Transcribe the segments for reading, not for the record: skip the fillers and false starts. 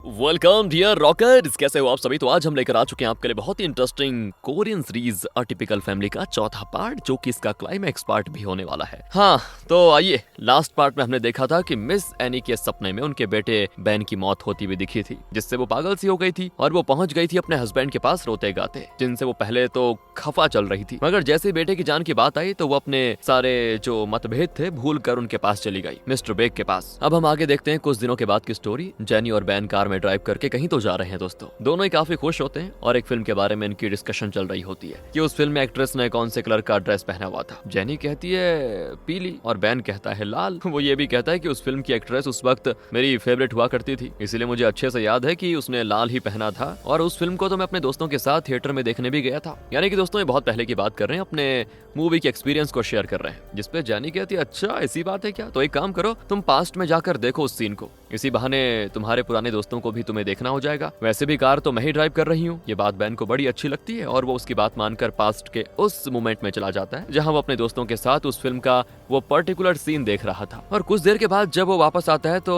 Welcome dear rockers, कैसे हो आप सभी। तो आज हम लेकर आ चुके हैं आपके लिए बहुत ही interesting Korean series a typical family का चौथा पार्ट, जो कि इसका क्लाइमैक्स पार्ट भी होने वाला है। हाँ, तो आइए, लास्ट पार्ट में हमने देखा था कि मिस एनी के सपने में उनके बेटे बैन की मौत होती हुई दिखी थी, जिससे वो पागल सी हो गई थी और वो पहुंच गई थी अपने हस्बैंड के पास रोते गाते, जिनसे वो पहले तो खफा चल रही थी, मगर जैसे बेटे की जान की बात आई तो वो अपने सारे जो मतभेद थे भूल कर उनके पास चली गई, मिस्टर बेग के पास। अब हम आगे देखते हैं कुछ दिनों के बाद की स्टोरी। जेनी और बैन कार में ड्राइव करके कहीं तो जा रहे हैं दोस्तों। दोनों ही काफी खुश होते हैं और एक फिल्म के बारे में इनकी डिस्कशन चल रही होती है कि उस फिल्म में एक्ट्रेस ने कौन से कलर का ड्रेस पहना हुआ था। जेनी कहती है पीली और बैन कहता है लाल। वो ये भी कहता है कि उस फिल्म की एक्ट्रेस उस वक्त मेरी फेवरेट हुआ करती थी, इसीलिए मुझे अच्छे से याद है कि उसने लाल ही पहना था, और उस फिल्म को तो मैं अपने दोस्तों के साथ थिएटर में देखने भी गया था। यानी कि दोस्तों ये बहुत पहले की बात कर रहे हैं, अपने मूवी के एक्सपीरियंस को शेयर कर रहे हैं, जिसपे जेनी कहती है अच्छा ऐसी बात है क्या, तो एक काम करो तुम पास्ट में जाकर देखो उस सीन को, इसी बहाने तुम्हारे पुराने दोस्तों को भी तुम्हें देखना हो जाएगा। वैसे भी कार तो मैं ही ड्राइव कर रही हूँ। ये बात बैन को बड़ी अच्छी लगती है और वो उसकी बात मानकर पास्ट के उस मोमेंट में चला जाता है जहाँ वो अपने दोस्तों के साथ उस फिल्म का वो पर्टिकुलर सीन देख रहा था। और कुछ देर के बाद जब वो वापस आता है तो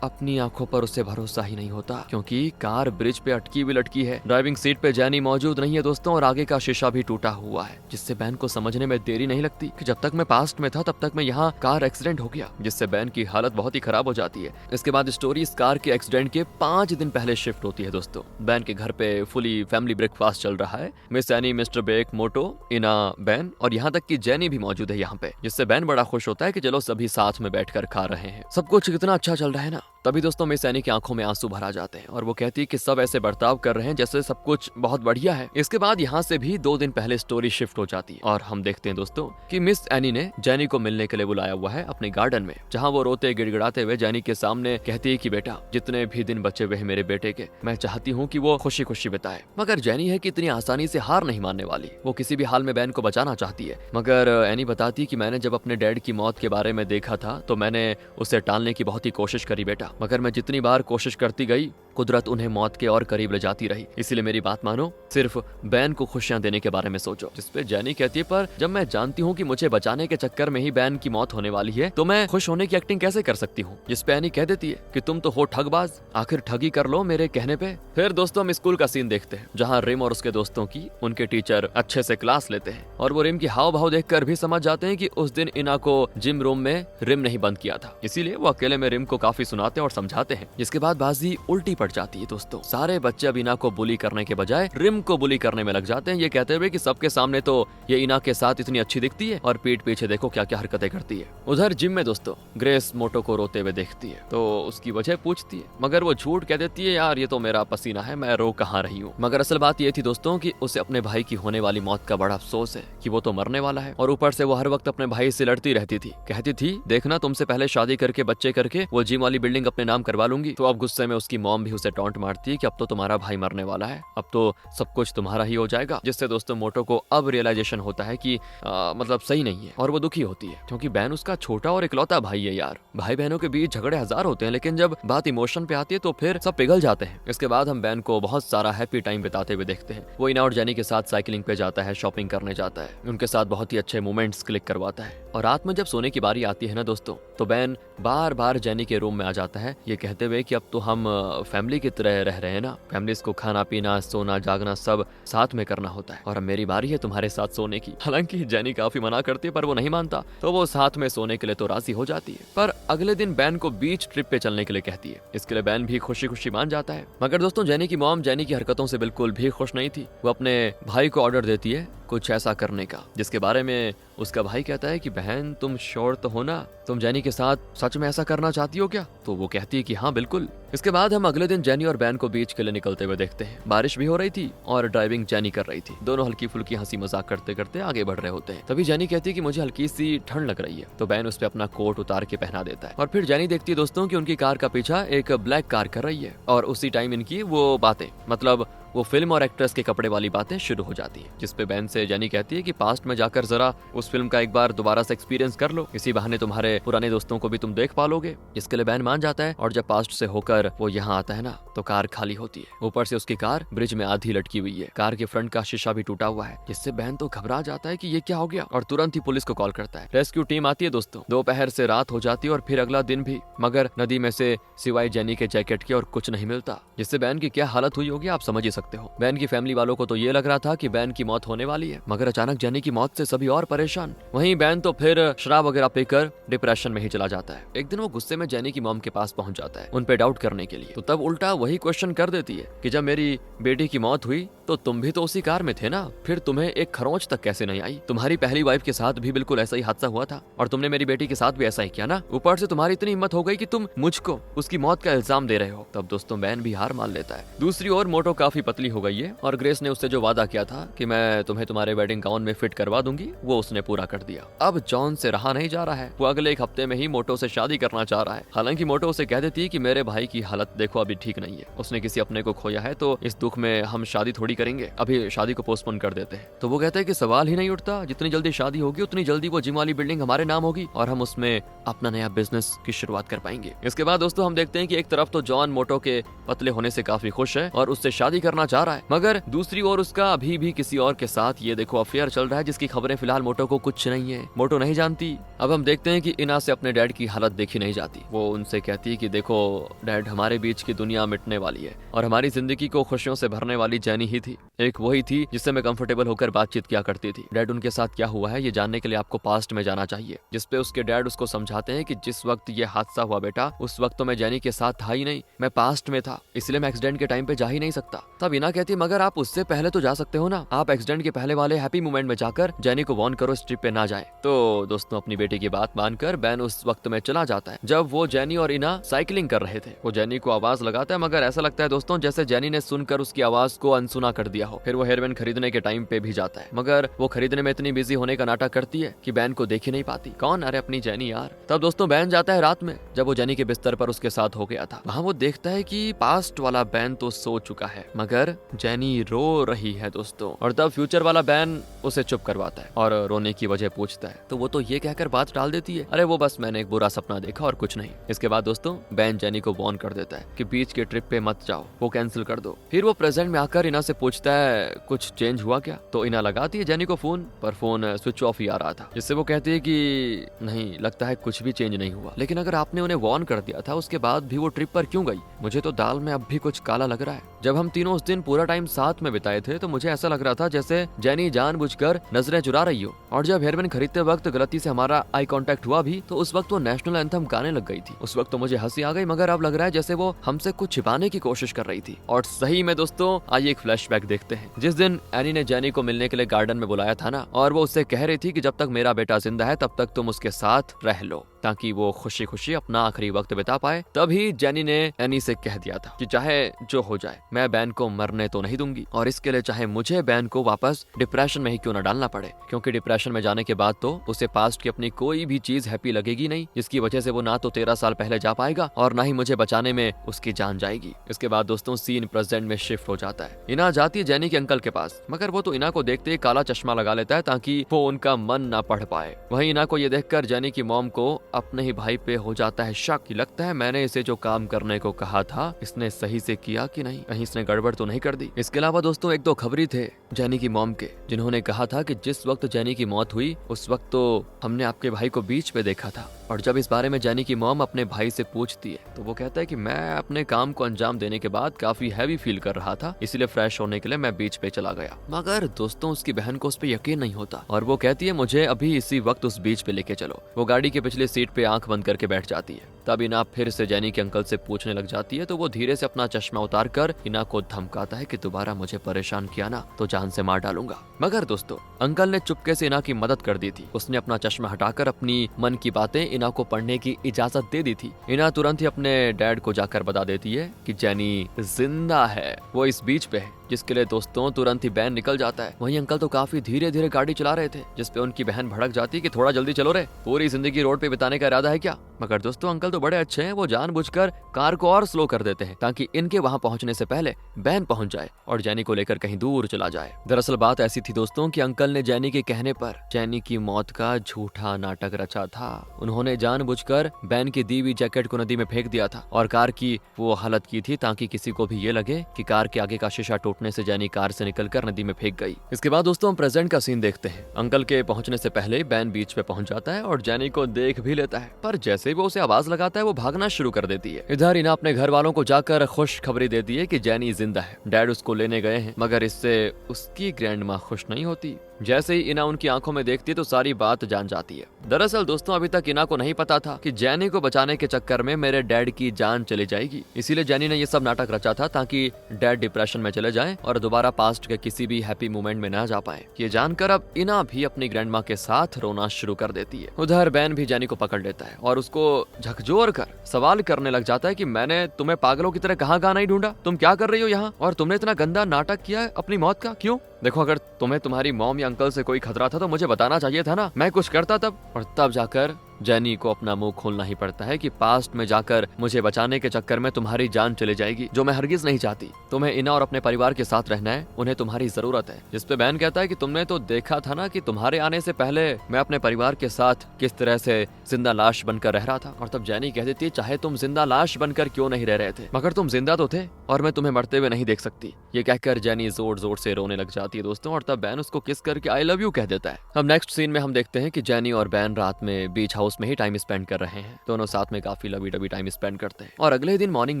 अपनी आंखों पर उसे भरोसा ही नहीं होता, क्योंकि कार ब्रिज पे अटकी हुई लटकी है। ड्राइविंग सीट पे जेनी मौजूद नहीं है दोस्तों, और आगे का शीशा भी टूटा हुआ है, जिससे बैन को समझने में देरी नहीं लगती कि जब तक मैं पास्ट में था तब तक मैं यहाँ कार एक्सीडेंट हो गया, जिससे बैन की हालत बहुत ही खराब हो जाती है। इसके बाद स्टोरी इस कार के एक्सीडेंट के 5 दिन पहले शिफ्ट होती है दोस्तों। बैन के घर पे फुली फैमिली ब्रेकफास्ट चल रहा है। मिस एनी, मिस्टर बेक, मोटो, इना, बैन और यहाँ तक कि जेनी भी मौजूद है यहाँ पे, जिससे बैन बड़ा खुश होता है कि चलो सभी साथ में बैठकर खा रहे हैं, सब कुछ कितना अच्छा चल रहा है ना। तभी दोस्तों मिस एनी की आंखों में आंसू भर आ जाते हैं और वो कहती है कि सब ऐसे बर्ताव कर रहे हैं जैसे सब कुछ बहुत बढ़िया है। इसके बाद यहाँ से भी 2 दिन पहले स्टोरी शिफ्ट हो जाती है और हम देखते हैं दोस्तों कि मिस एनी ने जेनी को मिलने के लिए बुलाया हुआ है अपने गार्डन में, जहाँ वो रोते गिड़गिड़ाते हुए जेनी के सामने कहती है कि बेटा जितने भी दिन बचे हुए हैं मेरे बेटे के, मैं चाहती हूँ कि वो खुशी खुशी बिताए। मगर जेनी है कि इतनी आसानी से हार नहीं मानने वाली, वो किसी भी हाल में बैन को बचाना चाहती है। मगर एनी बताती है कि मैंने जब अपने डैड की मौत के बारे में देखा था तो मैंने उसे टालने की बहुत ही कोशिश करी बेटा, मगर मैं जितनी बार कोशिश करती गई कुदरत उन्हें मौत के और करीब ले जाती रही, इसलिए मेरी बात मानो, सिर्फ बैन को खुशियां देने के बारे में सोचो। जिसपे जेनी कहती है पर जब मैं जानती हूँ कि मुझे बचाने के चक्कर में ही बैन की मौत होने वाली है तो मैं खुश होने की एक्टिंग कैसे कर सकती हूँ। जिसपे एनी कह देती है कि तुम तो हो ठगबाज, आखिर ठगी कर लो मेरे कहने पे। फिर दोस्तों हम स्कूल का सीन देखते हैं, जहाँ रिम और उसके दोस्तों की उनके टीचर अच्छे से क्लास लेते हैं और वो रिम की हाव भाव देखकर भी समझ जाते हैं कि उस दिन इना को जिम रूम में रिम नहीं बंद किया था, इसीलिए वो अकेले में रिम को काफी सुनाते और समझाते हैं। जिसके बाद बाजी उल्टी पड़ जाती है दोस्तों। सारे बच्चे अब इना को बुली करने के बजाय रिम को बुली करने में लग जाते हैं, ये कहते हुए कि सबके सामने तो ये इना के साथ इतनी अच्छी दिखती है और पीठ पीछे देखो क्या क्या हरकतें करती है। उधर जिम में दोस्तों ग्रेस मोटो को रोते हुए देखती है तो उसकी वजह पूछती है, मगर वो झूठ कह देती है यार ये तो मेरा पसीना है, मैं रो कहाँ रही हूँ। मगर असल बात ये थी दोस्तों कि उसे अपने भाई की होने वाली मौत का बड़ा अफसोस है कि वो तो मरने वाला है, और ऊपर से वो हर वक्त अपने भाई से लड़ती रहती थी, कहती थी देखना तुमसे पहले शादी करके बच्चे करके वो जिम वाली बिल्डिंग अपने नाम करवा लूंगी। तो अब गुस्से में उसकी मॉम भी उसे टॉन्ट मारती है कि अब तो तुम्हारा भाई मरने वाला है, अब तो सब कुछ तुम्हारा ही हो जाएगा। जिससे दोस्तों मोटो को अब रियलाइजेशन होता है कि मतलब सही नहीं है और वो दुखी होती है, क्योंकि बैन उसका छोटा और इकलौता भाई है यार। भाई बहनों के बीच झगड़े हजार होते हैं, लेकिन जब बात इमोशन पे आती है तो फिर सब पिघल जाते हैं। इसके बाद हम बैन को बहुत सारा हैप्पी टाइम बिताते हुए देखते हैं। वो इना और जेनी के साथ साइकिलिंग पे जाता है, शॉपिंग करने जाता है, उनके साथ बहुत ही अच्छे मोमेंट्स क्लिक करवाता है। और रात में जब सोने की बारी आती है ना दोस्तों, तो बैन बार बार जेनी के रूम में आ जाता है, ये कहते हुए कि अब तो हम फैमिली की तरह रह रहे हैं ना, फैमिलीज को खाना पीना सोना जागना सब साथ में करना होता है, और अब मेरी बारी है तुम्हारे साथ सोने की। हालांकि जेनी काफी मना करती है पर वो नहीं मानता, तो वो साथ में सोने के लिए तो राजी हो जाती है। पर अगले दिन बैन को बीच ट्रिप पे चलने के लिए कहती है, इसके लिए बैन भी खुशी खुशी मान जाता है। मगर दोस्तों जेनी की मॉम जेनी की हरकतों से बिल्कुल भी खुश नहीं थी। वो अपने भाई को ऑर्डर देती है कुछ ऐसा करने का, जिसके बारे में उसका भाई कहता है कि बहन तुम श्योर तो हो ना, तुम जेनी के साथ सच में ऐसा करना चाहती हो क्या? तो वो कहती है कि हाँ बिल्कुल। इसके बाद हम अगले दिन जेनी और बैन को बीच के लिए निकलते हुए देखते हैं। बारिश भी हो रही थी और ड्राइविंग जेनी कर रही थी, दोनों हल्की फुल्की हंसी मजाक करते करते आगे बढ़ रहे होते हैं। तभी जेनी कहती है कि मुझे हल्की सी ठंड लग रही है, तो बैन उस पर अपना कोट उतार के पहना देता है। और फिर जेनी देखती है दोस्तों कि उनकी कार का पीछा एक ब्लैक कार कर रही है, और उसी टाइम इनकी वो बातें मतलब वो फिल्म और एक्ट्रेस के कपड़े वाली बातें शुरू हो जाती है, जिसपे बैन से जेनी कहती है कि पास्ट में जाकर जरा उस फिल्म का एक बार दोबारा से एक्सपीरियंस कर लो, इसी बहाने तुम्हारे पुराने दोस्तों को भी तुम देख पालोगे। इसके लिए बैन मान जाता है और जब पास्ट से होकर वो यहाँ आता है ना, तो कार खाली होती है। ऊपर से उसकी कार ब्रिज में आधी लटकी हुई है। कार के फ्रंट का शीशा भी टूटा हुआ है, जिससे बैन तो घबरा जाता है कि ये क्या हो गया और तुरंत ही पुलिस को कॉल करता है। रेस्क्यू टीम आती है दोस्तों। दोपहर से रात हो जाती है और फिर अगला दिन भी, मगर नदी में से सिवाय जेनी के जैकेट के और कुछ नहीं मिलता, जिससे बैन की क्या हालत हुई होगी आप समझ ही सकते हो। बैन की फैमिली वालों को तो ये लग रहा था कि बैन की मौत होने वाली है, मगर अचानक जेनी की मौत से सभी और परेशान। वहीं बैन तो फिर शराब वगैरह पीकर डिप्रेशन में ही चला जाता है। एक दिन वो गुस्से में जेनी की मॉम के पास पहुंच जाता है उन पे डाउट करने के लिए, तो तब उल्टा वही क्वेश्चन कर देती है कि जब मेरी बेटी की मौत हुई तो तुम भी तो उसी कार में थे ना, फिर तुम्हें एक खरोंच तक कैसे नहीं आई? तुम्हारी पहली वाइफ के साथ भी बिल्कुल ऐसा ही हादसा हुआ था और तुमने मेरी बेटी के साथ भी ऐसा ही किया ना। ऊपर से तुम्हारी इतनी हिम्मत हो गई कि तुम मुझको उसकी मौत का इल्जाम दे रहे हो। तब दोस्तों बैन भी हार मान लेता है। दूसरी ओर मोटो काफी पतली हो गई है और ग्रेस ने उससे जो वादा किया था कि मैं तुम्हें तुम्हारे वेडिंग गाउन में फिट करवा दूंगी, वो उसने पूरा कर दिया। अब जॉन से रहा नहीं जा रहा है। वो अगले एक हफ्ते में ही मोटो से शादी करना चाह रहा है। हालांकि मोटो उसे कह देती है कि मेरे भाई की हालत देखो अभी ठीक नहीं है, उसने किसी अपने को खोया है, तो इस दुख में हम शादी थोड़ी करेंगे, अभी शादी को पोस्टपोन कर देते हैं। तो वो कहता है कि सवाल ही नहीं उठता, जितनी जल्दी शादी होगी उतनी जल्दी वो जिम वाली बिल्डिंग हमारे नाम होगी और हम उसमें अपना नया बिजनेस की शुरुआत कर पाएंगे। इसके बाद दोस्तों हम देखते हैं कि एक तरफ तो जॉन मोटो के पतले होने से काफी खुश है और उससे शादी करना चाह रहा है, मगर दूसरी ओर उसका अभी भी किसी और के साथ ये देखो अफेयर चल रहा है, जिसकी खबरें फिलहाल मोटो को कुछ नहीं है, मोटो नहीं जानती। अब हम देखते हैं कि इना से अपने डैड की हालत देखी नहीं जाती। वो उनसे कहती है कि देखो डैड, हमारे बीच की दुनिया मिटने वाली है और हमारी जिंदगी को खुशियों से भरने वाली जेनी ही थी, एक वही थी जिससे मैं कंफर्टेबल होकर बातचीत किया करती थी। डैड, उनके साथ क्या हुआ है ये जानने के लिए आपको पास्ट में जाना चाहिए। जिसपे उसके डैड उसको समझाते हैं कि जिस वक्त ये हादसा हुआ बेटा, उस वक्त तो मैं जेनी के साथ था ही नहीं, मैं पास्ट में था, इसलिए मैं एक्सीडेंट के टाइम पे जा ही नहीं सकता। तब इना कहती है मगर आप उससे पहले तो जा सकते हो ना, आप एक्सीडेंट के पहले वाले हैप्पी मोमेंट में जाकर जेनी को वार्न करो इस ट्रिप पे ना जाए। तो दोस्तों अपनी बेटी की बात मानकर बैन उस वक्त में चला जाता है जब वो जेनी और इना साइकिलिंग कर रहे थे। वो जेनी को आवाज लगाता है, मगर ऐसा लगता है दोस्तों जैसे जेनी ने सुनकर उसकी आवाज को अनसुना कर दिया हो। फिर वो हेयरबैंड खरीदने के टाइम पे भी जाता है, मगर वो खरीदने में इतनी बिजी होने का नाटक करती है कि बैन को देख ही नहीं पाती। कौन? अरे अपनी जेनी यार। तब दोस्तों बैन जाता है रात में, जब वो जेनी के बिस्तर पर उसके साथ हो गया था। वहाँ वो देखता है कि पास्ट वाला बैन तो सो चुका है, मगर जेनी रो रही है दोस्तों। और तब फ्यूचर वाला बैन उसे चुप करवाता है और रोने की वजह पूछता है, तो वो तो ये कहकर बात टाल देती है, अरे वो बस मैंने एक बुरा सपना देखा और कुछ नहीं। इसके बाद दोस्तों बैन जेनी को वार्न कर देता है कि बीच के ट्रिप पे मत जाओ, वो कैंसिल कर दो। फिर वो प्रेजेंट में आकर इना से पूछता है कुछ चेंज हुआ क्या? तो इना लगाती है जेनी को फोन, पर फोन स्विच ऑफ ही आ रहा था, जिससे वो कहती है कि नहीं, लगता है कुछ भी चेंज नहीं हुआ। लेकिन अगर आपने उन्हें वार्न कर दिया था उसके बाद भी वो ट्रिप पर क्यों गई? मुझे तो दाल में अब भी कुछ काला लग रहा है। जब हम तीनों उस दिन पूरा टाइम साथ में बिताए थे तो मुझे ऐसा लग रहा था जैसे जेनी जानबूझकर नजरें चुरा रही हो, और जब हेयरबैंड खरीदते वक्त गलती से हमारा आई कांटेक्ट हुआ भी तो उस वक्त वो नेशनल एंथम गाने लग गई थी। उस वक्त तो मुझे हंसी आ गई, मगर अब लग रहा है जैसे वो हमसे कुछ छिपाने की कोशिश कर रही थी। और सही में दोस्तों आइए एक फ्लैशबैक देखते हैं। जिस दिन एनी ने जेनी को मिलने के लिए गार्डन में बुलाया था ना, और वो उससे कह रही थी कि जब तक मेरा बेटा जिंदा है तब तक तुम उसके साथ रह लो ताकि वो खुशी खुशी अपना आखिरी वक्त बिता पाए, तभी जेनी ने एनी से कह दिया था कि चाहे जो हो जाए मैं बैन को मरने तो नहीं दूंगी, और इसके लिए चाहे मुझे बैन को वापस डिप्रेशन में ही क्यों न डालना पड़े, क्योंकि डिप्रेशन में जाने के बाद तो उसे पास्ट की अपनी कोई भी चीज हैप्पी लगेगी नहीं, जिसकी वजह से वो ना तो 13 साल पहले जा पाएगा और ना ही मुझे बचाने में उसकी जान जाएगी। इसके बाद दोस्तों सीन प्रेजेंट में शिफ्ट हो जाता है। इना जाती है जेनी के अंकल के पास, मगर वो तो इना को देखते ही काला चश्मा लगा लेता है ताकि वो उनका मन ना पढ़ पाए। वहीं इना को ये देखकर जेनी की मॉम को अपने ही भाई पे हो जाता है शक कि लगता है मैंने इसे जो काम करने को कहा था इसने सही से किया कि नहीं, कहीं इसने गड़बड़ तो नहीं कर दी। इसके अलावा दोस्तों एक दो खबरी थे जेनी की मॉम के, जिन्होंने कहा था कि जिस वक्त जेनी की मौत हुई उस वक्त तो हमने आपके भाई को बीच पे देखा था। और जब इस बारे में जेनी की मॉम अपने भाई से पूछती है तो वो कहता है कि मैं अपने काम को अंजाम देने के बाद काफी हैवी फील कर रहा था, इसलिए फ्रेश होने के लिए मैं बीच पे चला गया। मगर दोस्तों उसकी बहन को उस पर यकीन नहीं होता और वो कहती है मुझे अभी इसी वक्त उस बीच पे लेके चलो। वो गाड़ी के पिछले सीट पे आंख बंद करके बैठ जाती है। तब इना फिर से जेनी के अंकल से पूछने लग जाती है, तो वो धीरे से अपना चश्मा उतार कर इना को धमकाता है कि दोबारा मुझे परेशान किया ना तो जान से मार डालूंगा। मगर दोस्तों अंकल ने चुपके से इना की मदद कर दी थी। उसने अपना चश्मा हटाकर अपनी मन की बातें इना को पढ़ने की इजाजत दे दी थी। इना तुरंत ही अपने डैड को जाकर बता देती है कि जेनी जिंदा है, वो इस बीच पे है, जिसके लिए दोस्तों तुरंत ही बैन निकल जाता है। वहीं अंकल तो काफी धीरे धीरे गाड़ी चला रहे थे, जिसपे उनकी बहन भड़क जाती है कि थोड़ा जल्दी चलो रे, पूरी जिंदगी रोड पे बिताने का इरादा है क्या? मगर दोस्तों अंकल तो तो बड़े अच्छे हैं, वो जानबूझकर कार को और स्लो कर देते हैं ताकि इनके वहां पहुंचने से पहले बैन पहुंच जाए और जैनी को लेकर कहीं दूर चला जाए। दरअसल बात ऐसी थी दोस्तों कि अंकल ने जैनी के कहने पर जैनी की मौत का झूठा नाटक रचा था। उन्होंने जानबूझकर बैन की दी हुई जैकेट को नदी में फेंक दिया था और कार की वो हालत की थी ताकि किसी को भी ये लगे कि कार के आगे का शीशा टूटने से जैनी कार से निकलकर नदी में फेंक गई। इसके बाद दोस्तों हम प्रेजेंट का सीन देखते हैं। अंकल के पहुंचने से पहले बैन बीच पे पहुंच जाता है और जैनी को देख भी लेता है, पर जैसे ही वो उसे आवाज लगाता है वो भागना शुरू कर देती है। इधर इना अपने घर वालों को जाकर खुश खबरी देती है कि जैनी जिंदा है, डैड उसको लेने गए हैं, मगर इससे उसकी ग्रैंड माँ खुश नहीं होती। जैसे ही इना उनकी आंखों में देखती है तो सारी बात जान जाती है। दरअसल दोस्तों अभी तक इना को नहीं पता था कि जैनी को बचाने के चक्कर में मेरे डैड की जान चली जाएगी, इसीलिए जैनी ने ये सब नाटक रचा था ताकि डैड डिप्रेशन में चले जाएं और दोबारा पास्ट के किसी भी हैप्पी मोमेंट में न जा पाए। ये जानकर अब इना भी अपनी ग्रैंड माँ के साथ रोना शुरू कर देती है। उधर बैन भी जैनी को पकड़ लेता है और उसको झकझोर कर सवाल करने लग जाता है कि मैंने तुम्हें पागलों की तरह कहाँ नहीं ढूंढा, तुम क्या कर रही हो यहाँ, और तुमने इतना गंदा नाटक किया है अपनी मौत का, क्यों? देखो अगर तुम्हें तुम्हारी मॉम या अंकल से कोई खतरा था तो मुझे बताना चाहिए था ना, मैं कुछ करता तब। और तब जाकर जैनी को अपना मुंह खोलना ही पड़ता है कि पास्ट में जाकर मुझे बचाने के चक्कर में तुम्हारी जान चली जाएगी, जो मैं हरगिज नहीं चाहती। तुम्हें इना और अपने परिवार के साथ रहना है, उन्हें तुम्हारी जरूरत है। जिस पे बैन कहता है कि तुमने तो देखा था ना कि तुम्हारे आने से पहले मैं अपने परिवार के साथ किस तरह से जिंदा लाश बनकर रह रहा था। और तब जैनी कह देती है चाहे तुम जिंदा लाश बनकर क्यों नहीं रह रहे थे, मगर तुम जिंदा तो थे और मैं तुम्हें मरते हुए नहीं देख सकती। ये कहकर जैनी जोर जोर से रोने लग जाती है दोस्तों, और तब बैन उसको किस करके आई लव यू कह देता है। अब नेक्स्ट सीन में हम देखते हैं कि जैनी और बैन रात में बीच हाउस में ही टाइम स्पेंड कर रहे हैं। दोनों साथ में काफी लवी डबी टाइम स्पेंड करते हैं। और अगले दिन मॉर्निंग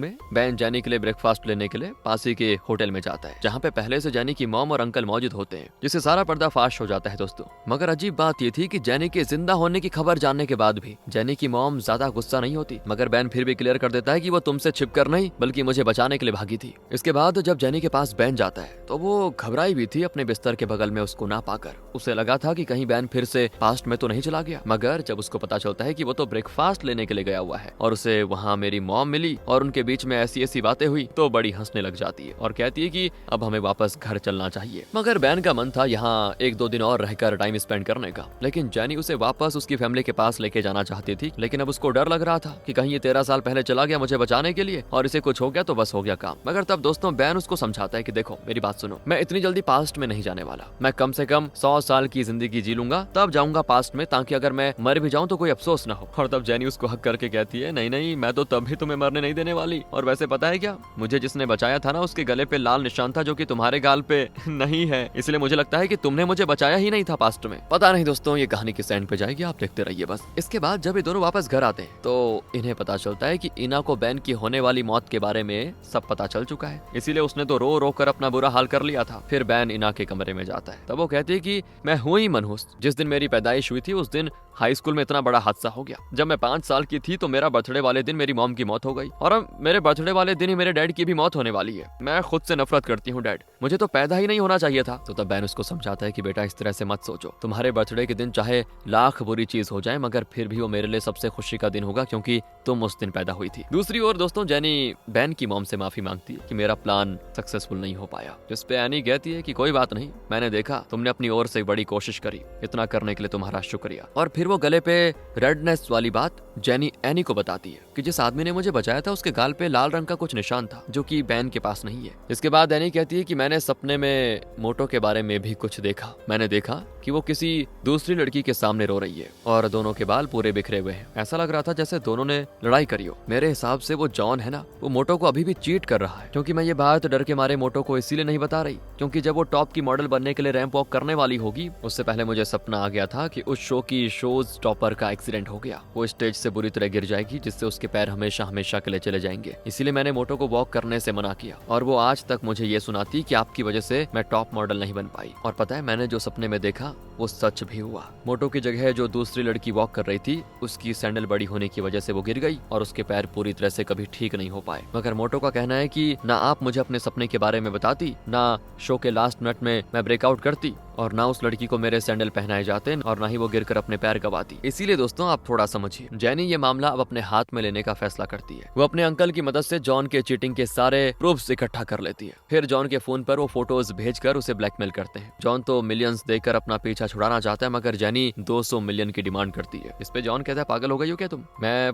में बैन जैनी के लिए ब्रेकफास्ट लेने के लिए पास ही के होटल में जाता है, जहाँ पे पहले से जैनी की मॉम और अंकल मौजूद होते हैं, जिससे सारा पर्दा फाश हो जाता है दोस्तों। मगर अजीब बात ये थी कि जैनी के जिंदा होने की खबर जानने के बाद भी जैनी की मॉम ज्यादा गुस्सा नहीं होती, मगर बैन फिर भी क्लियर कर देता है कि वो तुमसे छिपकर नहीं बल्कि मुझे बचाने के लिए भागी थी। इसके बाद जब जैनी के पास बैन जाता है तो वो घबराई भी थी अपने बिस्तर के बगल में उसको ना पाकर। उसे लगा था कि कहीं बैन फिर से पास्ट में तो नहीं चला गया, मगर जब उसको पता चलता है कि वो तो ब्रेकफास्ट लेने के लिए गया हुआ है और उसे वहाँ मेरी मॉम मिली और उनके बीच में ऐसी ऐसी बातें हुई, तो बड़ी हंसने लग जाती है और कहती है कि अब हमें वापस घर चलना चाहिए। मगर बैन का मन था यहाँ 1-2 दिन और रहकर टाइम स्पेंड करने का, लेकिन जैनी उसे वापस उसकी फैमिली के पास लेके जाना चाहती थी। लेकिन अब उसको डर लग रहा था कि कहीं ये 13 साल पहले चला गया मुझे बचाने के लिए और इसे कुछ हो गया तो बस हो गया काम। मगर तब दोस्तों बैन उसको समझाता है कि देखो मेरी बात सुनो, मैं इतनी जल्दी पास्ट में नहीं जाने वाला, मैं कम से कम 100 साल की जिंदगी जी लूंगा तब जाऊंगा पास्ट में, ताकि अगर मैं मर भी जाऊं तो कोई अफसोस ना हो। और तब जैनी उसको हक करके कहती है नहीं नहीं, मैं तो तब भी तुम्हें मरने नहीं देने वाली, और वैसे पता है क्या, मुझे जिसने बचाया था ना उसके गले पे लाल निशान था जो कि तुम्हारे गाल पे नहीं है, इसलिए मुझे लगता है कि तुमने मुझे बचाया ही नहीं था पास्ट में। पता नहीं दोस्तों ये कहानी किस एंड पे जाएगी, आप देखते रहिए बस। इसके बाद जब ये दोनों वापस घर आते हैं तो इन्हें पता चलता है कि इना को बैन की होने वाली मौत के बारे में सब पता चल चुका है, इसीलिए उसने तो रो रो कर अपना बुरा हाल कर लिया था। फिर बैन इना के कमरे में जाता है, तब वो कहती है कि मैं हूँ ही मनहूस, जिस दिन मेरी पैदाइश हुई थी उस दिन हाई स्कूल में इतना बड़ा हादसा हो गया। जब मैं 5 साल की थी तो मेरा बर्थडे वाले दिन मेरी मॉम की मौत हो गई, और अब मेरे बर्थडे वाले दिन ही मेरे डैड की भी मौत होने वाली है। मैं खुद से नफरत करती हूँ डैड, मुझे तो पैदा ही नहीं होना चाहिए था। तो तब बैन उसको समझाता है कि बेटा इस तरह से मत सोचो, तुम्हारे बर्थडे के दिन चाहे लाख बुरी चीज हो जाए मगर फिर भी वो मेरे लिए सबसे खुशी का दिन होगा क्योंकि तुम उस दिन पैदा हुई थी। दूसरी ओर दोस्तों जैनी बैन की मॉम से माफी मांगती है कि मेरा प्लान सक्सेसफुल नहीं हो पाया, जिस पे एनी कहती है कि कोई बात नहीं, मैंने देखा तुमने अपनी ओर से बड़ी कोशिश करी, इतना करने के लिए तुम्हारा शुक्रिया। और फिर वो गले पे रेडनेस वाली बात जैनी एनी को बताती है कि जिस आदमी ने मुझे बचाया था उसके गाल पे लाल रंग का कुछ निशान था जो कि बैन के पास नहीं है। इसके बाद एनी कहती है कि मैंने सपने में मोटो के बारे में भी कुछ देखा, मैंने देखा कि वो किसी दूसरी लड़की के सामने रो रही है और दोनों के बाल पूरे बिखरे हुए हैं, ऐसा लग रहा था जैसे दोनों ने लड़ाई करी हो। मेरे हिसाब से वो जॉन है ना, वो मोटो को अभी भी चीट कर रहा है, क्योंकि मैं ये बात डर के मारे मोटो को इसीलिए नहीं बता रही क्योंकि जब वो टॉप की मॉडल बनने के लिए रैंप वॉक करने वाली होगी उससे पहले मुझे सपना आ गया था कि उस शो की शोज टॉपर का एक्सीडेंट हो गया, वो स्टेज से बुरी तरह गिर जाएगी जिससे उसके पैर हमेशा हमेशा के लिए चले जाएंगे, इसीलिए मैंने मोटो को वॉक करने से मना किया। और वो आज तक मुझे ये सुनाती कि आपकी वजह से मैं टॉप मॉडल नहीं बन पाई। और पता है मैंने जो सपने में देखा वो सच भी हुआ। मोटो की जगह जो दूसरी लड़की वॉक कर रही थी उसकी सैंडल बड़ी होने की वजह से वो गिर गई और उसके पैर पूरी तरह से कभी ठीक नहीं हो पाए। मगर मोटो का कहना है कि ना आप मुझे अपने सपने के बारे में बताती, ना शो के लास्ट मिनट में मैं ब्रेकआउट करती, और ना उस लड़की को मेरे सैंडल पहनाए जाते और ना ही वो गिरकर अपने पैर गवाती। इसीलिए दोस्तों आप थोड़ा समझिए, जैनी ये मामला अब अपने हाथ में लेने का फैसला करती है। वो अपने अंकल की मदद से जॉन के चीटिंग के सारे प्रूफ्स इकट्ठा कर लेती है। फिर जॉन के फोन पर वो फोटोज भेजकर उसे ब्लैकमेल करते हैं। जॉन तो मिलियंस देकर अपना पीछा पीछा छुड़ाना चाहता है, मगर जेनी 200 मिलियन की डिमांड करती है। इस पे जॉन कहता है पागल हो गई हो क्या तुम?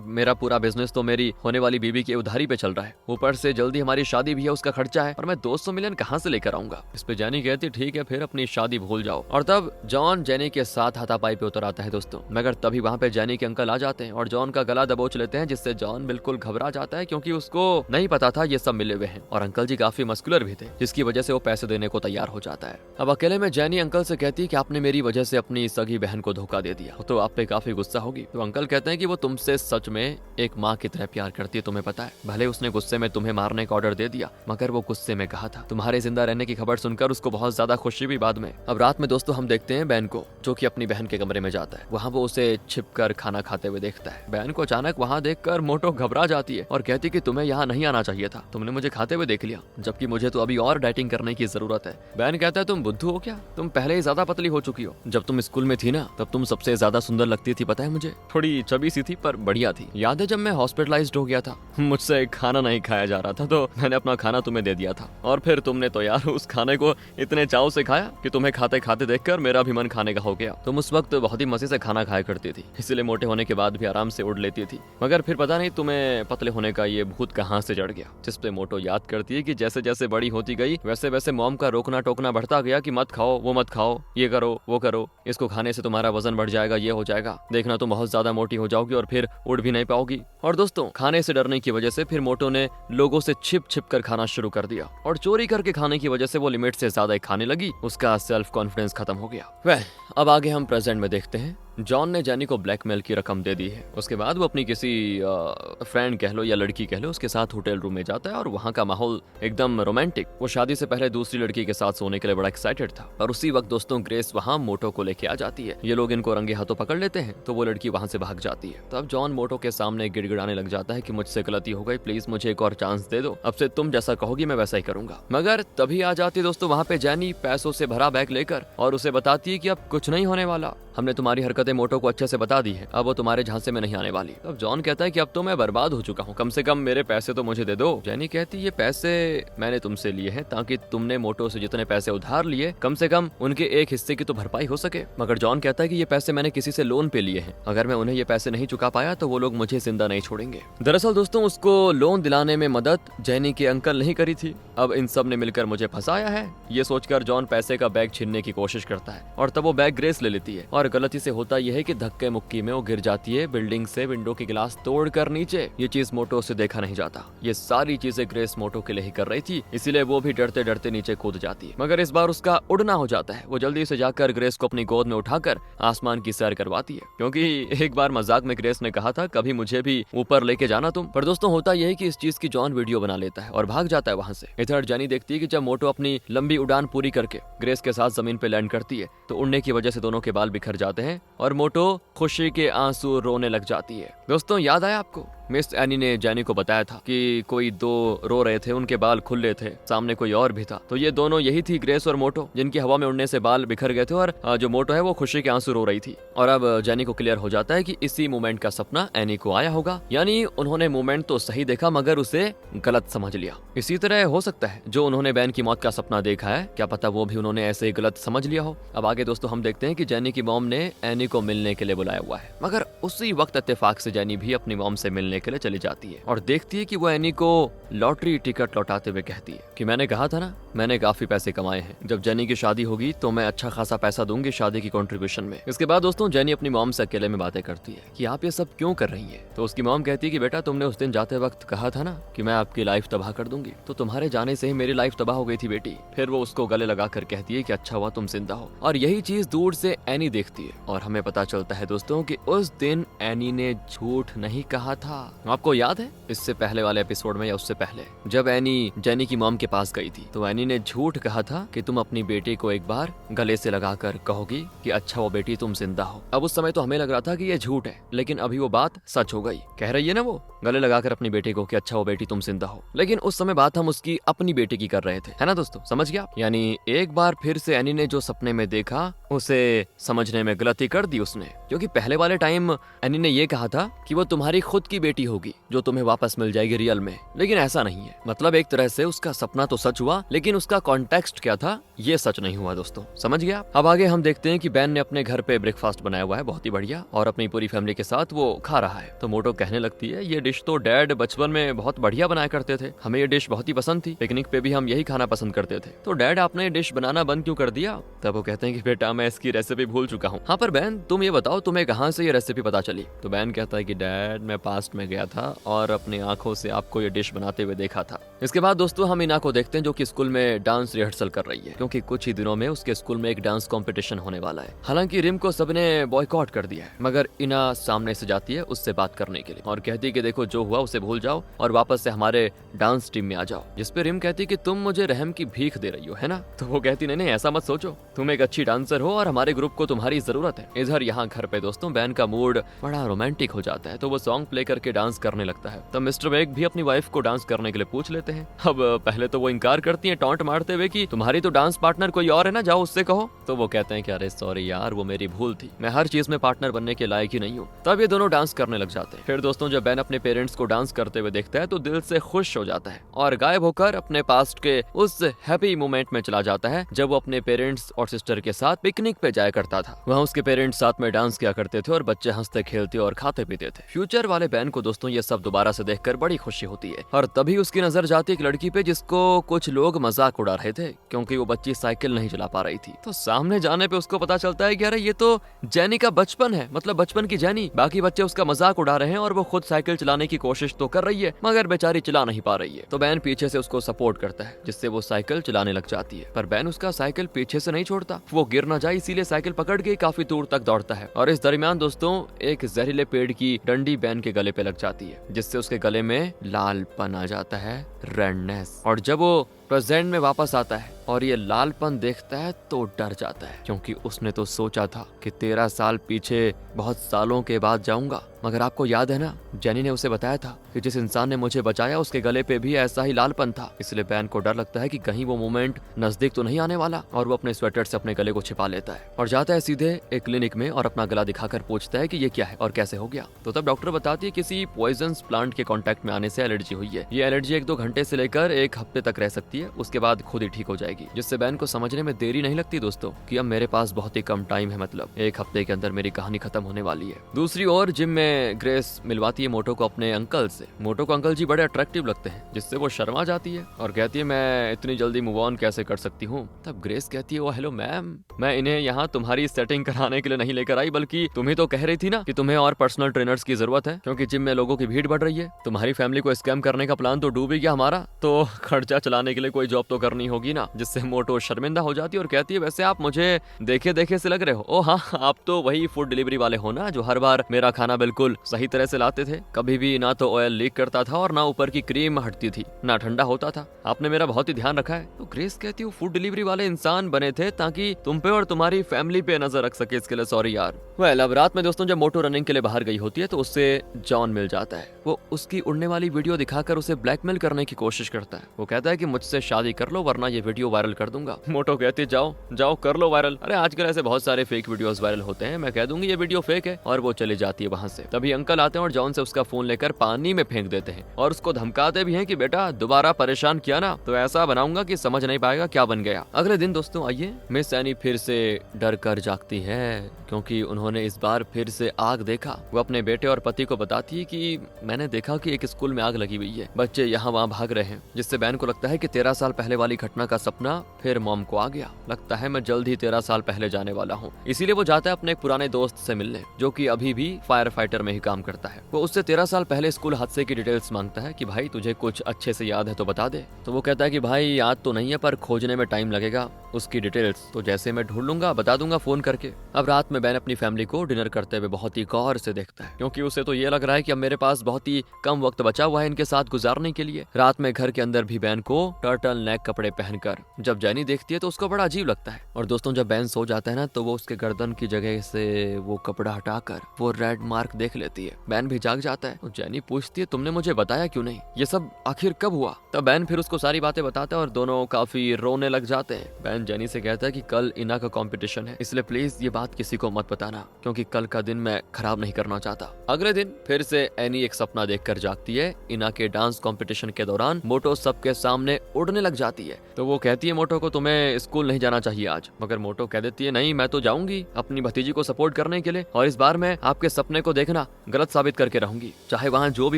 मेरा पूरा बिजनेस तो मेरी होने वाली बीवी की उधारी पे चल रहा है, ऊपर से जल्दी हमारी शादी भी है, उसका खर्चा है, और मैं 200 मिलियन कहाँ से लेकर आऊंगा? इस पे जेनी कहती ठीक है फिर अपनी शादी भूल जाओ। और तब जॉन जेनी के साथ हाथापाई पे उतर आता है दोस्तों, मगर तभी वहाँ पे जेनी के अंकल आ जाते हैं और जॉन का गला दबोच लेते हैं, जिससे जॉन बिल्कुल घबरा जाता है क्योंकि उसको नहीं पता था ये सब मिले हुए हैं। और अंकल जी काफी मस्कुलर भी थे, जिसकी वजह से वो पैसे देने को तैयार हो जाता है। अब अकेले में जेनी अंकल से कहती है कि आपने मेरी वजह से अपनी सगी बहन को धोखा दे दिया, तो आप पे काफी गुस्सा होगी। तो अंकल कहते हैं कि वो तुमसे सच में एक माँ की तरह प्यार करती है, तुम्हें पता है। भले उसने गुस्से में तुम्हें मारने का ऑर्डर दे दिया, मगर वो गुस्से में कहा था। तुम्हारे जिंदा रहने की खबर सुनकर उसको बहुत ज्यादा खुशी भी बाद में। अब रात में दोस्तों हम देखते हैं बैन को, जो कि अपनी बहन के कमरे में जाता है। वहाँ वो उसे छिपकर खाना खाते हुए देखता है। बैन को अचानक वहाँ देखकर मोटो घबरा जाती है और कहती कि तुम्हें यहाँ नहीं आना चाहिए था, तुमने मुझे खाते हुए देख लिया, जबकि मुझे तो अभी और डाइटिंग करने की जरूरत है। बैन कहता है तुम बुद्धू हो क्या? तुम पहले ही ज्यादा पतली हो चुकी हो। जब तुम स्कूल में थी ना, तब तुम सबसे ज्यादा सुंदर लगती थी, पता है मुझे। थोड़ी चबी सी थी पर बढ़िया थी। याद है जब मैं हॉस्पिटलाइज्ड हो गया था, मुझसे खाना नहीं खाया जा रहा था, तो मैंने अपना खाना तुम्हें दे दिया था, और फिर तुमने तो यार उस खाने को इतने चाव से खाया कि तुम्हें खाते खाते देखकर मेरा भी मन खाने का हो गया। तुम उस वक्त बहुत ही मजे से खाना खाया करती थी, इसलिए मोटे होने के बाद भी आराम से उड़ लेती थी, मगर फिर पता नहीं तुम्हें पतले होने का ये भूत कहाँ से चढ़ गया। जिस पे मोटो याद करती है कि जैसे जैसे बड़ी होती गई वैसे वैसे मॉम का रोकना टोकना बढ़ता गया कि मत खाओ, वो मत खाओ, ये करो वो करो, इसको खाने से तुम्हारा वजन बढ़ जाएगा, ये हो जाएगा, देखना तुम बहुत ज्यादा मोटी हो जाओगी और फिर उड़ भी नहीं पाओगी। और दोस्तों खाने से डरने की वजह से फिर मोटो ने लोगों से छिप छिप कर खाना शुरू कर दिया, और चोरी करके खाने की वजह से वो लिमिट से ज्यादा खाने लगी। उसका सेल्फ कॉन्फिडेंस खत्म हो गया। वह अब आगे हम प्रेजेंट में देखते हैं। जॉन ने जेनी को ब्लैकमेल की रकम दे दी है। उसके बाद वो अपनी किसी फ्रेंड कह लो या लड़की कह लो, उसके साथ होटल रूम में जाता है और वहाँ का माहौल एकदम रोमांटिक। वो शादी से पहले दूसरी लड़की के साथ सोने के लिए बड़ा एक्साइटेड था, और उसी वक्त दोस्तों ग्रेस वहाँ मोटो को लेके आ जाती है। ये लोग इनको रंगे हाथों पकड़ लेते हैं, तो वो लड़की वहाँ से भाग जाती है। तब जॉन मोटो के सामने गिड़गिड़ाने लग जाता है कि मुझसे गलती हो गई, प्लीज मुझे एक और चांस दे दो, अब से तुम जैसा कहोगी मैं वैसा ही करूंगा। मगर तभी आ जाती है दोस्तों वहाँ पे जेनी पैसों से भरा बैग लेकर, और उसे बताती है कि अब कुछ नहीं होने वाला, हमने तुम्हारी हरकतें मोटो को अच्छे से बता दी है, अब वो तुम्हारे झांसे में नहीं आने वाली। अब जॉन कहता है कि अब तो मैं बर्बाद हो चुका हूँ, कम से कम मेरे पैसे तो मुझे दे दो। जेनी कहती ये पैसे मैंने तुमसे लिए हैं ताकि तुमने मोटो से जितने पैसे उधार लिए कम से कम उनके एक हिस्से की तो भरपाई हो सके। मगर जॉन कहता है कि ये पैसे मैंने किसी से लोन पे लिए हैं, अगर मैं उन्हें ये पैसे नहीं चुका पाया तो वो लोग मुझे जिंदा नहीं छोड़ेंगे। दरअसल दोस्तों उसको लोन दिलाने में मदद जेनी के अंकल नहीं करी थी, अब इन सब ने मिलकर मुझे फंसाया है। ये सोचकर जॉन पैसे का बैग छीनने की कोशिश करता है, और तब वो बैग ग्रेस ले लेती है, और गलती से होता यह है कि धक्के मुक्की में वो गिर जाती है बिल्डिंग से विंडो के गिलास तोड़कर नीचे। ये चीज मोटो से देखा नहीं जाता। ये सारी चीजें ग्रेस मोटो के लिए ही कर रही थी, इसीलिए वो भी डरते डरते नीचे कूद जाती है। मगर इस बार उसका उड़ना हो जाता है। वो जल्दी से जाकर ग्रेस को अपनी गोद में उठाकर आसमान की सैर करवाती है, क्योंकि एक बार मजाक में ग्रेस ने कहा था कभी मुझे भी ऊपर लेके जाना तुम। पर दोस्तों होता यह है कि इस चीज की जॉन वीडियो बना लेता है और भाग जाता है वहां से। इधर जेनी देखती है कि जब मोटो अपनी लंबी उड़ान पूरी करके ग्रेस के साथ जमीन पे लैंड करती है, तो उड़ने की वजह से दोनों के बाल बिखर जाते हैं और मोटो खुशी के आंसू रोने लग जाती है। दोस्तों याद आया आपको मिस एनी ने जेनी को बताया था कि कोई दो रो रहे थे, उनके बाल खुले थे, सामने कोई और भी था, तो ये दोनों यही थी ग्रेस और मोटो, जिनकी हवा में उड़ने से बाल बिखर गए थे, और जो मोटो है वो खुशी के आंसू रो रही थी। और अब जेनी को क्लियर हो जाता है कि इसी मोमेंट का सपना एनी को आया होगा, यानी उन्होंने मोमेंट तो सही देखा मगर उसे गलत समझ लिया। इसी तरह हो सकता है जो उन्होंने बैन की मौत का सपना देखा है, क्या पता वो भी उन्होंने ऐसे ही गलत समझ लिया हो। अब आगे दोस्तों हम देखते हैं कि जेनी की मॉम ने एनी को मिलने के लिए बुलाया हुआ है, मगर उसी वक्त इत्तेफाक से जेनी भी अपनी मॉम से मिलने के लिए चली जाती है और देखती है कि वो एनी को लॉटरी टिकट लौटाते हुए कहती है कि मैंने कहा था ना मैंने काफी पैसे कमाए हैं, जब जेनी की शादी होगी तो मैं अच्छा खासा पैसा दूंगी शादी की कंट्रीब्यूशन में। इसके बाद दोस्तों जेनी अपनी मॉम से अकेले में बातें करती है कि आप ये सब क्यों कर रही हैं। तो उसकी मॉम कहती है कि बेटा तुमने उस दिन जाते वक्त कहा था ना कि मैं आपकी लाइफ तबाह कर दूंगी, तो तुम्हारे जाने से ही मेरी लाइफ तबाह हो गई थी बेटी। फिर वो उसको गले लगा कर कहती है कि अच्छा हुआ तुम जिंदा हो। और यही चीज दूर से एनी देखती है और हमें पता चलता है दोस्तों कि उस दिन एनी ने झूठ नहीं कहा था। आपको याद है इससे पहले वाले एपिसोड में या उससे पहले जब एनी जेनी की मॉम के पास गई थी तो एनी ने झूठ कहा था कि तुम अपनी बेटी को एक बार गले से लगाकर कहोगी कि अच्छा वो बेटी तुम जिंदा हो। अब उस समय तो हमें लग रहा था कि ये झूठ है, लेकिन अभी वो बात सच हो गई। कह रही है ना वो गले लगाकर अपनी बेटी को कि अच्छा हो बेटी तुम जिंदा हो, लेकिन उस समय बात हम उसकी अपनी बेटी की कर रहे थे, है ना दोस्तों, समझ गया। यानी एक बार फिर से एनी ने जो सपने में देखा उसे समझने में गलती कर दी उसने, क्योंकि पहले वाले टाइम एनी ने ये कहा था कि वो तुम्हारी खुद की बेटी होगी जो तुम्हें वापस मिल जाएगी रियल में, लेकिन ऐसा नहीं है। मतलब एक तरह से उसका सपना तो सच हुआ, लेकिन उसका कॉन्टेक्स्ट क्या था ये सच नहीं हुआ दोस्तों, समझ गया। अब आगे हम देखते हैं कि बेन ने अपने घर पे ब्रेकफास्ट बनाया हुआ है बहुत ही बढ़िया, और अपनी पूरी फैमिली के साथ वो खा रहा है। तो मोटो कहने लगती है ये डिश तो डैड बचपन में बहुत बढ़िया बनाया करते थे, हमें ये डिश बहुत ही पसंद थी, पिकनिक पे भी हम यही खाना पसंद करते थे, तो डैड आपने ये डिश बनाना बंद क्यों कर दिया? तब वो कहते हैं कि बेटा मैं इसकी रेसिपी भूल चुका हूँ। हाँ पर बैन तुम ये बताओ तुम्हें कहाँ से ये रेसिपी पता चली? तो बैन कहता है कि डैड मैं पास्ट में गया था और अपनी आंखों से आपको ये डिश बनाते हुए देखा था। इसके बाद दोस्तों हम इना को देखते हैं जो कि स्कूल में डांस रिहर्सल कर रही है, क्योंकि कुछ ही दिनों में उसके स्कूल में एक डांस कंपटीशन होने वाला है। हालांकि रिम को सबने बॉयकॉट कर दिया है, मगर इना सामने से जाती है उससे बात करने के लिए और कहती है कि देखो जो हुआ उसे भूल जाओ और वापस से हमारे डांस टीम में आ जाओ। जिस पे रिम कहती कि तुम मुझे रहम की भीख दे रही हो, है ना? तो वो कहती नहीं ऐसा मत सोचो, तुम एक अच्छी डांसर हो और हमारे ग्रुप को तुम्हारी जरूरत है। इधर यहाँ घर पे दोस्तों बैन का मूड बड़ा रोमांटिक हो जाता है, तो वो सॉन्ग प्ले करके डांस करने लगता है। तब मिस्टर वेग भी अपनी वाइफ को डांस करने के लिए पूछ लेते हैं। अब पहले तो वो इनकार करती है टॉन्ट मारते हुए कि तुम्हारी तो डांस पार्टनर कोई और है ना, जाओ उससे कहो। तो वो कहते हैं कि अरे सॉरी यार वो मेरी भूल थी, मैं हर चीज में पार्टनर बनने के लायक ही नहीं हूँ। तब ये दोनों डांस करने लग जाते हैं। फिर दोस्तों जब बैन अपने पेरेंट्स को डांस करते हुए देखता है तो दिल से खुश हो जाता है और गायब होकर अपने पास्ट के उस हैप्पी मोमेंट में चला जाता है जब वो अपने पेरेंट्स और सिस्टर के साथ पिकनिक पे जाया करता था। वहाँ उसके पेरेंट्स साथ में डांस किया करते थे और बच्चे हंसते खेलते और खाते पीते थे। फ्यूचर वाले बैन को दोस्तों ये सब दोबारा से देखकर बड़ी खुशी होती है और तभी उसकी नजर जाती एक लड़की पे जिसको कुछ लोग मजाक उड़ा रहे थे क्योंकि वो बच्ची साइकिल नहीं चला पा रही थी। तो सामने जाने पे उसको पता चलता है कि अरे ये तो जेनी का बचपन है, मतलब बचपन की जेनी। बाकी बच्चे उसका मजाक उड़ा रहे हैं और वो खुद साइकिल चलाने की कोशिश तो कर रही है मगर बेचारी चला नहीं पा रही है। तो बैन पीछे से उसको सपोर्ट करता है जिससे वो साइकिल चलाने लग जाती है, पर बैन उसका साइकिल पीछे से नहीं छोड़ता, वो गिर ना जाए इसीलिए साइकिल पकड़ के काफी दूर तक दौड़ता है। और इस दरमियान दोस्तों एक जहरीले पेड़ की डंडी बैन के गले पे लग जाती है जिससे उसके गले में लालपन आ जाता है, रेडनेस। और जब वो प्रेजेंट में वापस आता है और ये लालपन देखता है तो डर जाता है क्योंकि उसने तो सोचा था कि 13 साल पीछे बहुत सालों के बाद जाऊंगा, मगर आपको याद है ना जेनी ने उसे बताया था कि जिस इंसान ने मुझे बचाया उसके गले पे भी ऐसा ही लालपन था। इसलिए बैन को डर लगता है कि कहीं वो मोमेंट नजदीक तो नहीं आने वाला और वो अपने स्वेटर से अपने गले को छिपा लेता है और जाता है सीधे एक क्लिनिक में और अपना गला दिखाकर पूछता है कि ये क्या है और कैसे हो गया। तो तब डॉक्टर बताती है किसी पॉइजनस प्लांट के कांटेक्ट में आने से एलर्जी हुई है। ये एलर्जी 1-2 घंटे से लेकर 1 हफ्ते तक रह सकती है, उसके बाद खुद ही ठीक हो जाएगी। जिससे बैन को समझने में देरी नहीं लगती दोस्तों कि अब मेरे पास बहुत ही कम टाइम है, मतलब 1 हफ्ते के अंदर मेरी कहानी खत्म होने वाली है। दूसरी ओर जिम में ग्रेस मिलवाती है मोटो को अपने अंकल से। मोटो को अंकल जी बड़े अट्रैक्टिव लगते हैं जिससे वो शर्मा जाती है और कहती है मैं इतनी जल्दी मूव ऑन कैसे कर सकती हूँ। तब ग्रेस कहती है ओ हेलो मैम, मैं इन्हें यहाँ तुम्हारी सेटिंग कराने के लिए नहीं लेकर आई, बल्कि तुम ही तो कह रही थी ना कि तुम्हें और पर्सनल ट्रेनर्स की जरूरत है क्योंकि जिम में लोगों की भीड़ बढ़ रही है। तुम्हारी फैमिली को स्कैम करने का प्लान तो डूब ही गया हमारा, तो खर्चा चलाने के लिए कोई जॉब तो करनी होगी ना। जिससे मोटो शर्मिंदा हो जाती है और कहती है वैसे आप मुझे देखे देखे से लग रहे हो। ओ हाँ, आप तो वही फूड डिलीवरी वाले हो ना जो हर बार मेरा खाना बिल्कुल सही तरह से लाते थे, कभी भी ना तो ऑयल लीक करता था और ना ऊपर की क्रीम हटती थी, ना ठंडा होता था, आपने मेरा बहुत ही ध्यान रखा है। तो ग्रेस कहती हूँ फूड डिलीवरी वाले इंसान बने थे ताकि तुम पे और तुम्हारी फैमिली पे नजर रख सके, इसके लिए सॉरी यार। वेल अब रात में दोस्तों जब मोटो रनिंग के लिए बाहर गई होती है तो उससे जॉन मिल जाता है। वो उसकी उड़ने वाली वीडियो दिखाकर उसे ब्लैकमेल करने की कोशिश करता है। वो कहता है कि मुझसे शादी कर लो वरना ये वीडियो वायरल कर दूंगा। मोटो कहती है जाओ जाओ कर लो वायरल, अरे आजकल ऐसे बहुत सारे फेक वीडियोस वायरल होते हैं, मैं कह दूंगी ये वीडियो फेक है। और वो चली जाती है वहां से। तभी अंकल आते हैं और जॉन से उसका फोन लेकर पानी में फेंक देते हैं और उसको धमकाते भी हैं कि बेटा दोबारा परेशान किया ना तो ऐसा बनाऊंगा कि समझ नहीं पाएगा क्या बन गया। अगले दिन दोस्तों आइए मिस एनी फिर से डर कर जागती है क्योंकि उन्होंने इस बार फिर से आग देखा। वो अपने बेटे और पति को बताती है कि मैंने देखा कि एक स्कूल में आग लगी हुई है, बच्चे यहाँ वहाँ भाग रहे हैं। जिससे बैन को लगता है कि 13 साल पहले वाली घटना का सपना फिर मॉम को आ गया। लगता है मैं जल्द ही 13 साल पहले जाने वाला हूँ। इसीलिए वो जाता है अपने एक पुराने दोस्त से मिलने जो कि अभी भी फायर फाइटर में ही काम करता है। वो उससे 13 साल पहले स्कूल हादसे की डिटेल्स मांगता है कि भाई तुझे कुछ अच्छे से याद है तो बता दे। तो वो कहता है कि भाई याद तो नहीं है पर खोजने में टाइम लगेगा, उसकी डिटेल्स तो जैसे मैं ढूंढ लूंगा बता दूंगा फोन करके। अब रात में बैन अपनी फैमिली को डिनर करते हुए बहुत ही गौर से देखता है, क्योंकि उसे तो ये लग रहा है कि अब मेरे पास बहुत ही कम वक्त बचा हुआ है इनके साथ गुजारने के लिए। रात में घर के अंदर भी बैन को टर्टल नेक कपड़े पहनकर जब जैनी देखती है तो उसको बड़ा अजीब लगता है। और दोस्तों जब बैन सो जाता है ना तो वो उसके गर्दन की जगह से वो कपड़ा हटाकर वो रेड मार्क देख लेती है। बैन भी जाग जाता है और जैनी पूछती है तुमने मुझे बताया क्यों नहीं, ये सब आखिर कब हुआ। तब बैन फिर उसको सारी बातें बताता है और दोनों काफी रोने लग जाते हैं। बैन जैनी से कहता है कि कल इना का कंपटीशन है, इसलिए प्लीज ये बात किसी को मत बताना, क्योंकि कल का दिन मैं खराब नहीं करना चाहता। अगले दिन फिर से एनी एक सपना देखकर जागती है। इना के डांस कंपटीशन के दौरान मोटो सबके सामने उड़ने लग जाती है, तो वो कहती है मोटो को तुम्हें स्कूल नहीं जाना चाहिए आज, मगर मोटो कह देती है नहीं मैं तो जाऊंगी अपनी भतीजी को सपोर्ट करने के लिए, और इस बार मैं आपके सपने को देखना गलत साबित करके रहूंगी, चाहे वहाँ जो भी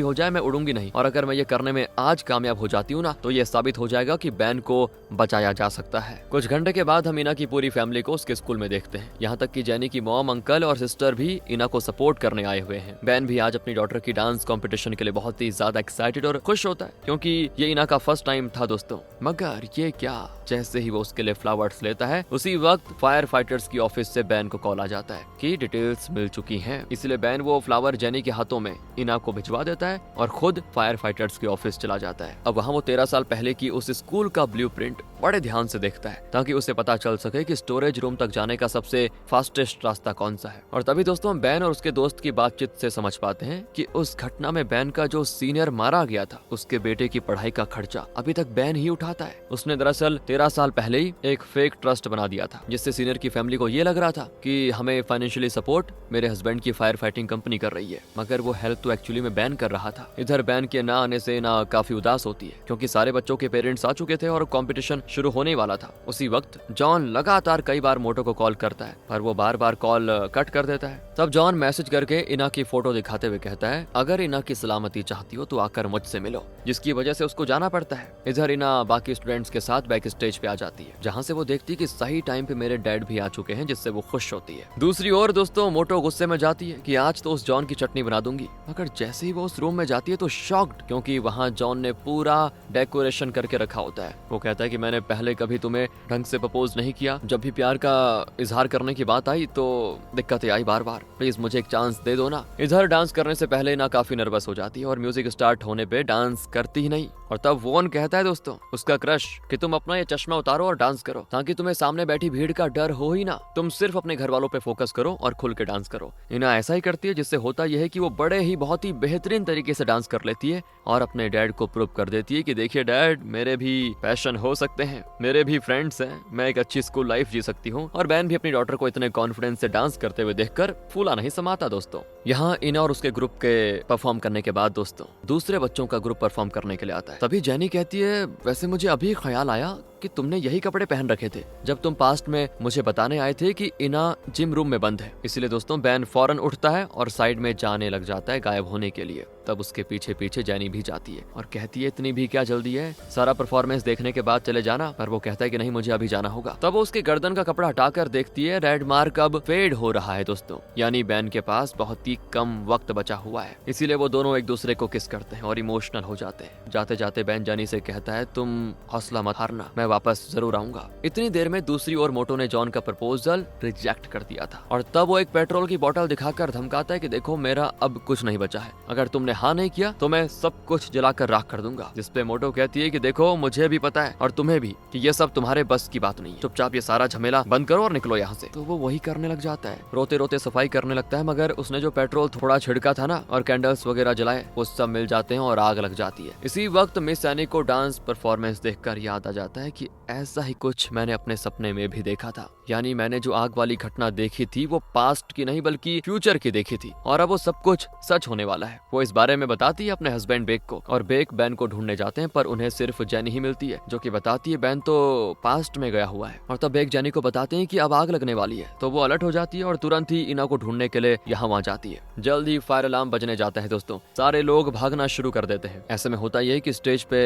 हो जाए मैं उड़ूंगी नहीं, और अगर मैं ये करने में आज कामयाब हो जाती हूँ ना तो ये साबित हो जाएगा कि बैन को बचाया जा सकता है। कुछ घंटे के बाद हम इना की पूरी फैमिली को उसके स्कूल में देखते हैं, यहाँ तक कि जैनी की मॉम, अंकल और सिस्टर भी इना को सपोर्ट करने आए हुए हैं। बैन भी आज अपनी डॉटर की डांस कंपटीशन के लिए बहुत ही ज्यादा एक्साइटेड और खुश होता है, क्योंकि ये इना का फर्स्ट टाइम था दोस्तों। मगर ये क्या, जैसे ही वो उसके लिए फ्लावर्स लेता है उसी वक्त फायर फाइटर्स की ऑफिस से बैन को कॉल आ जाता है कि डिटेल्स मिल चुकी हैं, इसलिए बैन वो फ्लावर जैनी के हाथों में इना को भिजवा देता है और खुद फायर फाइटर्स की ऑफिस चला जाता है। अब वहाँ वो 13 साल पहले की उस स्कूल का ब्लूप्रिंट बड़े ध्यान से देखता है ताकि उसे पता चल सके कि स्टोरेज रूम तक जाने का सबसे फास्टेस्ट रास्ता कौन सा है। और तभी दोस्तों बैन और उसके दोस्त की बातचीत से समझ पाते हैं कि उस घटना में बैन का जो सीनियर मारा गया था उसके बेटे की पढ़ाई का खर्चा अभी तक बैन ही उठाता है। उसने दरअसल 13 साल पहले ही एक फेक ट्रस्ट बना दिया था, जिससे सीनियर की फैमिली को ये लग रहा था कि हमें फाइनेंशियली सपोर्ट मेरे हस्बैंड की फायर फाइटिंग कंपनी कर रही है, मगर वो हेल्प तो एक्चुअली में बैन कर रहा था। इधर बैन के ना आने से ना काफी उदास होती है, क्योंकि सारे बच्चों के पेरेंट्स आ चुके थे और कंपटीशन शुरू होने वाला था। उसी वक्त जॉन लगातार कई बार मोटो को कॉल करता है, पर वो बार बार कॉल कट कर देता है। तब जॉन मैसेज करके इना की फोटो दिखाते हुए कहता है अगर इना की सलामती चाहती हो तो आकर मुझसे मिलो, जिसकी वजह से उसको जाना पड़ता है। इधर इना बाकी स्टूडेंट्स के साथ बैक स्टेज पे आ जाती है, जहाँ से वो देखती है कि सही टाइम पे मेरे डैड भी आ चुके हैं, जिससे वो खुश होती है। दूसरी ओर दोस्तों मोटो गुस्से में जाती है कि आज तो उस जॉन की चटनी बना दूंगी, मगर जैसे ही वो उस रूम में जाती है तो शॉक्ड, क्योंकि वहाँ जॉन ने पूरा डेकोरेशन करके रखा होता है। वो कहता है कि मैंने पहले कभी तुम्हें ढंग से प्रपोज नहीं किया, जब भी प्यार का इजहार करने की बात आई तो दिक्कतें आई बार बार, प्लीज मुझे एक चांस दे दो ना। इधर डांस करने से पहले ना काफी नर्वस हो जाती है और म्यूजिक स्टार्ट होने पे डांस करती ही नहीं। और तब वोन कहता है दोस्तों उसका क्रश कि तुम अपना ये चश्मा उतारो और डांस करो, ताकि तुम्हें सामने बैठी भीड़ का डर हो ही ना, तुम सिर्फ अपने घर वालों पे फोकस करो और खुल के डांस करो। इना ऐसा ही करती है, जिससे होता यह है कि वो बड़े ही बहुत ही बेहतरीन तरीके से डांस कर लेती है और अपने डैड को प्रूव कर देती है कि देखिए डैड, मेरे भी पैशन हो सकते हैं, मेरे भी फ्रेंड्स हैं, मैं एक अच्छी स्कूल लाइफ जी सकती हूँ। और बैन भी अपनी डॉटर को इतने कॉन्फिडेंस से डांस करते हुए देखकर फूला नहीं समाता दोस्तों। यहाँ इना और उसके ग्रुप के परफॉर्म करने के बाद दोस्तों दूसरे बच्चों का ग्रुप परफॉर्म करने के लिए आता है। तभी जैनी कहती है वैसे मुझे अभी ख्याल आया कि तुमने यही कपड़े पहन रखे थे जब तुम पास्ट में मुझे बताने आए थे कि इना जिम रूम में बंद है। इसलिए दोस्तों बैन फौरन उठता है और साइड में जाने लग जाता है गायब होने के लिए। तब उसके पीछे पीछे जैनी भी जाती है और कहती है इतनी भी क्या जल्दी है, सारा परफॉर्मेंस देखने के बाद चले जाना। पर वो कहता है कि नहीं, मुझे अभी जाना होगा। तब वो उसके गर्दन का कपड़ा हटाकर देखती है रेड मार्क अब फेड हो रहा है दोस्तों, यानी बैन के पास बहुत ही कम वक्त बचा हुआ है। इसीलिए वो दोनों एक दूसरे को किस करते हैं और इमोशनल हो जाते हैं। जाते जाते बैन जैनी से कहता है तुम हौसला मत हारना, मैं वापस जरूर आऊंगा। इतनी देर में दूसरी ओर मोटो ने जॉन का प्रपोजल रिजेक्ट कर दिया था और तब वो एक पेट्रोल की बोतल दिखाकर धमकाता है कि देखो मेरा अब कुछ नहीं बचा है, अगर तुमने हाँ नहीं किया तो मैं सब कुछ जलाकर राख कर दूंगा। जिसपे मोटो कहती है कि देखो मुझे भी पता है और तुम्हें भी कि ये सब तुम्हारे बस की बात नहीं है, चुपचाप ये सारा झमेला बंद करो और निकलो यहाँ से। तो वो वही करने लग जाता है, रोते रोते सफाई करने लगता है, मगर उसने जो पेट्रोल थोड़ा छिड़का था ना और कैंडल्स वगैरह जलाए वो सब मिल जाते हैं और आग लग जाती है। इसी वक्त मिस एनी को डांस परफॉर्मेंस देखकर याद आ जाता है कि ऐसा ही कुछ मैंने अपने सपने में भी देखा था, यानी मैंने जो आग वाली घटना देखी थी वो पास्ट की नहीं बल्कि फ्यूचर की देखी थी और अब वो सब कुछ सच होने वाला है। वो इस बारे में बताती है अपने हस्बैंड बेक को और बेक बैन को ढूंढने जाते हैं, पर उन्हें सिर्फ जैनी ही मिलती है जो कि बताती है बैन तो पास्ट में गया हुआ है। और तब बेक जैनी को बताते हैं कि अब आग लगने वाली है, तो वो अलर्ट हो जाती है और तुरंत ही इना को ढूंढने के लिए यहाँ वहाँ जाती है। जल्द ही फायर अलार्म बजने जाता है दोस्तों, सारे लोग भागना शुरू कर देते हैं। ऐसे में होता यह कि स्टेज पे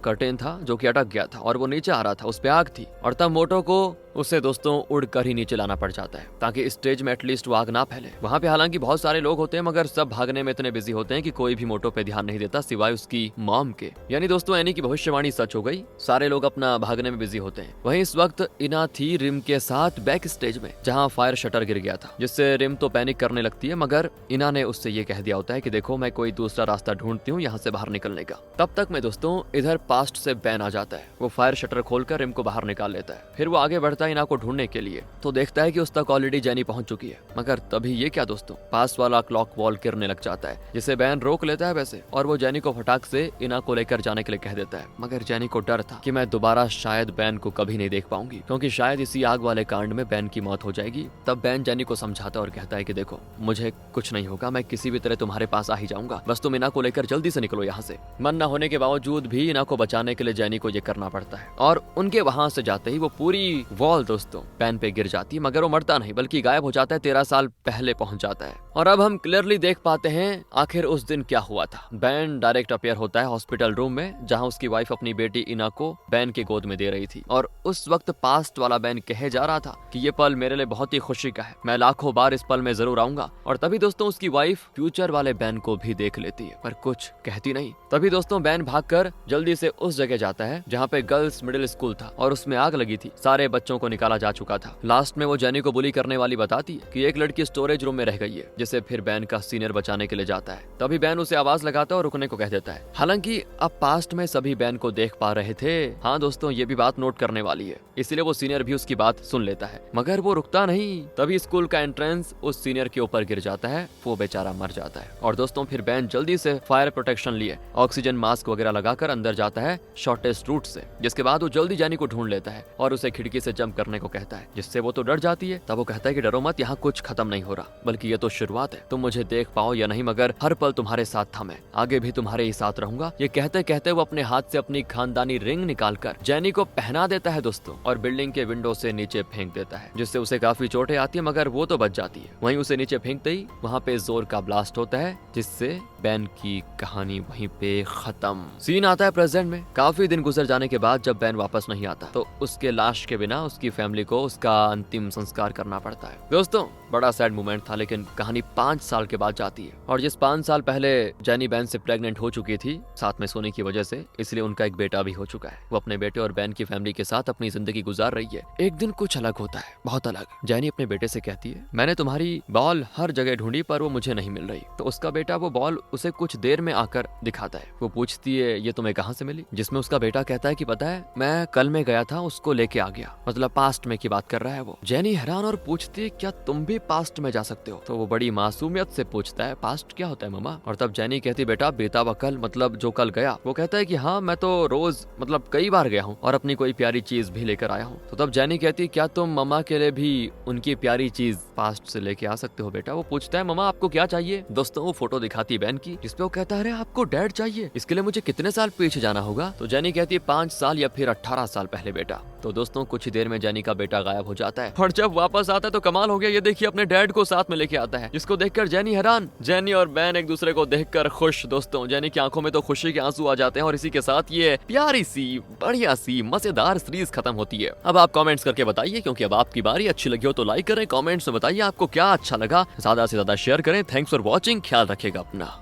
कर्टेन था जो कि अटक गया था और वो नीचे आ रहा था, उस पे आग थी। और तब मोटो को उसे दोस्तों उड़कर ही नीचे लाना पड़ जाता है ताकि स्टेज में एटलीस्ट वो आग ना फैले। वहाँ पे हालांकि बहुत सारे लोग होते हैं मगर सब भागने में इतने बिजी होते हैं कि कोई भी मोटो पे ध्यान नहीं देता सिवाय उसकी मॉम के। यानी दोस्तों एनी की भविष्यवाणी सच हो गई, सारे लोग अपना भागने में बिजी होते हैं। वहीं इस वक्त इना थी रिम के साथ बैक स्टेज में जहाँ फायर शटर गिर गया था, जिससे रिम तो पैनिक करने लगती है मगर इना ने उससे ये कह दिया होता है कि देखो मैं कोई दूसरा रास्ता ढूंढती हूँ यहाँ से बाहर निकलने का। तब तक में दोस्तों इधर पास्ट से बैन आ जाता है, वो फायर शटर खोलकर रिम को बाहर निकाल लेता है। फिर वो आगे बढ़ता है इना को ढूंढने के लिए, तो देखता है कि उस तक ऑलरेडी जेनी पहुंच चुकी है। मगर तभी ये क्या दोस्तों, पास वाला क्लॉक वॉल गिरने लग जाता है जिसे बैन रोक लेता है वैसे, और वो जेनी को फटाक से इना को लेकर जाने के लिए कह देता है। मगर जेनी को डर था कि मैं दोबारा शायद बैन को कभी नहीं देख पाऊंगी क्योंकि शायद इसी आग वाले कांड में बैन की मौत हो जाएगी। तब बैन जेनी को समझाता और कहता है कि देखो मुझे कुछ नहीं होगा, मैं किसी भी तरह तुम्हारे पास आ ही जाऊंगा, बस तुम इना को लेकर जल्दी से निकलो यहाँ से। मन न होने के बावजूद भी इना को बचाने के लिए जेनी को ये करना पड़ता है और उनके वहां से जाते ही वो पूरी वॉल दोस्तों बैन पे गिर जाती है मगर वो मरता नहीं बल्कि गायब हो जाता है, 13 साल पहले पहुंच जाता है। और अब हम क्लियरली देख पाते हैं आखिर उस दिन क्या हुआ था। बैन डायरेक्ट अपीयर होता है हॉस्पिटल रूम में जहां उसकी वाइफ अपनी बेटी इना को बैन के गोद में दे रही थी और उस वक्त पास्ट वाला बैन कहे जा रहा था कि ये पल मेरे लिए बहुत ही खुशी का है, मैं लाखों बार इस पल में जरूर आऊंगा। और तभी दोस्तों उसकी वाइफ फ्यूचर वाले बैन को भी देख लेती है पर कुछ कहती नहीं। तभी दोस्तों बैन भागकर जल्दी से उस जगह जाता है जहाँ पे गर्ल्स मिडिल स्कूल था और उसमें आग लगी थी, सारे बच्चों को निकाला जा चुका था। लास्ट में वो जेनी को बुली करने वाली बताती है कि एक लड़की स्टोरेज रूम में रह गई है, जिसे फिर बैन का सीनियर बचाने के लिए जाता है। तभी बैन उसे आवाज लगाता है और रुकने को कह देता है। हालांकि अब पास्ट में सभी बैन को देख पा रहे थे। हाँ दोस्तों ये भी बात नोट करने वाली है, इसलिए वो सीनियर भी उसकी बात सुन लेता है मगर वो रुकता नहीं। तभी स्कूल का एंट्रेंस उस सीनियर के ऊपर गिर जाता है, वो बेचारा मर जाता है। और दोस्तों फिर बैन जल्दी से फायर प्रोटेक्शन लिए ऑक्सीजन मास्क वगैरह लगाकर अंदर जाता है शॉर्टेस्ट रूट से, जिसके बाद वो जल्दी जेनी को ढूंढ लेता है और उसे खिड़की से जंप करने को कहता है, जिससे वो तो डर जाती है। तब वो कहता है कि डरो मत, यहाँ कुछ खत्म नहीं हो रहा बल्कि ये तो शुरुआत है, तुम मुझे देख पाओ या नहीं मगर हर पल तुम्हारे साथ था, मैं आगे भी तुम्हारे ही साथ रहूंगा। ये कहते कहते वो अपने हाथ से अपनी खानदानी रिंग निकालकर जेनी को पहना देता है दोस्तों और बिल्डिंग के विंडो से नीचे फेंक देता है, जिससे उसे काफी चोटें आती है मगर वो तो बच जाती है। वहीं उसे नीचे फेंकते ही वहाँ पे जोर का ब्लास्ट होता है जिससे बैन की कहानी वहीं पे खत्म। सीन आता है प्रेजेंट में। काफी दिन गुजर जाने के बाद जब बैन वापस नहीं आता तो उसके लाश के बिना उसकी फैमिली को उसका अंतिम संस्कार करना पड़ता है। दोस्तों बड़ा सैड मोमेंट था लेकिन कहानी 5 साल के बाद जाती है और जिस 5 साल पहले जेनी बैन से प्रेग्नेंट हो चुकी थी साथ में सोने की वजह से, इसलिए उनका एक बेटा भी हो चुका है। वो अपने बेटे और बैन की फैमिली के साथ अपनी जिंदगी गुजार रही है। एक दिन कुछ अलग होता है, बहुत अलग। जेनी अपने बेटे से कहती है मैंने तुम्हारी बॉल हर जगह ढूंढी पर वो मुझे नहीं मिल रही। तो उसका बेटा वो बॉल उसे कुछ देर में आकर दिखाता है। वो पूछती है ये तुम्हें कहाँ से मिली, जिसमें उसका बेटा कहता है कि पता है मैं कल में गया था, उसको लेके आ गया। मतलब पास्ट में की बात कर रहा है वो। जेनी हैरान और पूछती है क्या तुम भी पास्ट में जा सकते हो? तो वो बड़ी मासूमियत से पूछता है पास्ट क्या होता है मम्मा? और तब जेनी कहती बेटा बेटा व कल मतलब जो कल गया। वो कहता है कि हाँ मैं तो रोज मतलब कई बार गया हूँ और अपनी कोई प्यारी चीज भी लेकर आया हूँ। तो तब जेनी कहती क्या तुम मम्मा के लिए भी उनकी प्यारी चीज पास्ट से लेके आ सकते हो बेटा? वो पूछता है मम्मा आपको क्या चाहिए? दोस्तों वो फोटो दिखाती बैन की जिसपे वो कहता है अरे आपको डैड चाहिए, इसके लिए मुझे कितने साल पीछे जाना होगा? तो जेनी कहती है 5 साल या फिर 18 साल पहले बेटा। तो दोस्तों कुछ ही देर में जेनी का बेटा गायब हो जाता है और जब वापस आता है तो कमाल हो गया, ये देखिए अपने डैड को साथ में लेके आता है, जिसको देखकर जेनी हैरान। जेनी और बैन एक दूसरे को देखकर खुश। दोस्तों जेनी की आंखों में तो खुशी के आंसू आ जाते हैं और इसी के साथ ये प्यारी सी बढ़िया सी मजेदार सीरीज खत्म होती है। अब आप कमेंट्स करके बताइए क्योंकि अब आपकी बारी। अच्छी लगी हो तो लाइक करें, कमेंट्स में बताइए आपको क्या अच्छा लगा, ज्यादा से ज्यादा शेयर करें। थैंक्स फॉर वॉचिंग, ख्याल रखिएगा अपना।